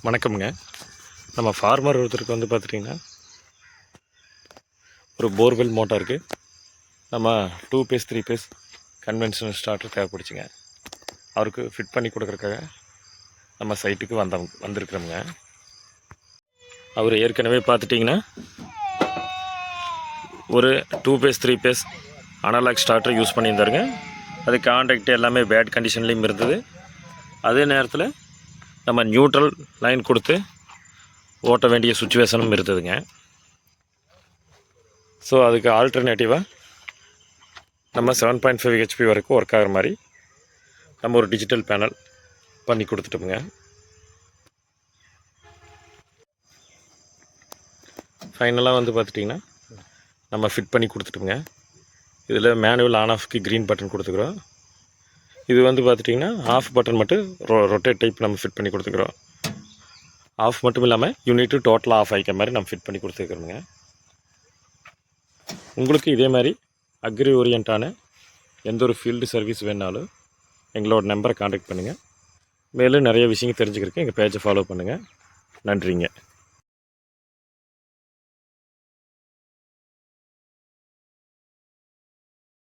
வணக்கம்ங்க. நம்ம ஃபார்மர் ஒருத்தருக்கு வந்து பார்த்துட்டிங்கன்னா ஒரு போர்வெல் மோட்டாருக்கு நம்ம 2 பேஸ் 3 பேஸ் கன்வென்ஷனல் ஸ்டார்டர் தேவைப்படுச்சுங்க. அவருக்கு ஃபிட் பண்ணி கொடுக்குறக்காக நம்ம சைட்டுக்கு வந்திருக்கிறோமுங்க. அவர் ஏற்கனவே பார்த்துட்டிங்கன்னா ஒரு 2 phase 3 phase analogue starter use பண்ணியிருந்தாருங்க. அது கான்டாக்ட் எல்லாமே பேட் கண்டிஷன்லேயும் இருந்தது. அதே நேரத்தில் நம்ம நியூட்ரல் லைன் கொடுத்து ஓட்ட வேண்டிய சுச்சுவேஷனும் இருந்ததுங்க. ஸோ அதுக்கு ஆல்டர்னேட்டிவாக நம்ம 7.5 HP வரைக்கும் ஒர்க் ஆகிற மாதிரி நம்ம ஒரு டிஜிட்டல் பேனல் பண்ணி கொடுத்துட்டோமுங்க. ஃபைனலாக வந்து பார்த்துட்டிங்கன்னா நம்ம ஃபிட் பண்ணி கொடுத்துட்டோமுங்க. இதில் மேனுவல் ஆன் ஆஃப்க்கு க்ரீன் பட்டன் கொடுத்துக்கிறோம். இது வந்து பார்த்துட்டிங்கன்னா ஆஃப் பட்டன் மட்டும் ரொட்டேட் டைப் நம்ம ஃபிட் பண்ணி கொடுத்துக்கிறோம். ஆஃப் மட்டும் இல்லாமல் யூனிட்டு டோட்டலாக ஆஃப் ஆகிக்க மாதிரி நம்ம ஃபிட் பண்ணி கொடுத்துருக்குறோங்க. உங்களுக்கு இதே மாதிரி அக்ரி ஓரியன்டான எந்த ஒரு ஃபீல்டு சர்வீஸ் வேணாலும் எங்களோட நம்பரை கான்டாக்ட் பண்ணுங்கள். மேலும் நிறைய விஷயங்கள் தெரிஞ்சுக்கிறதுக்கு எங்கள் பேஜை ஃபாலோ பண்ணுங்கள். நன்றிங்க.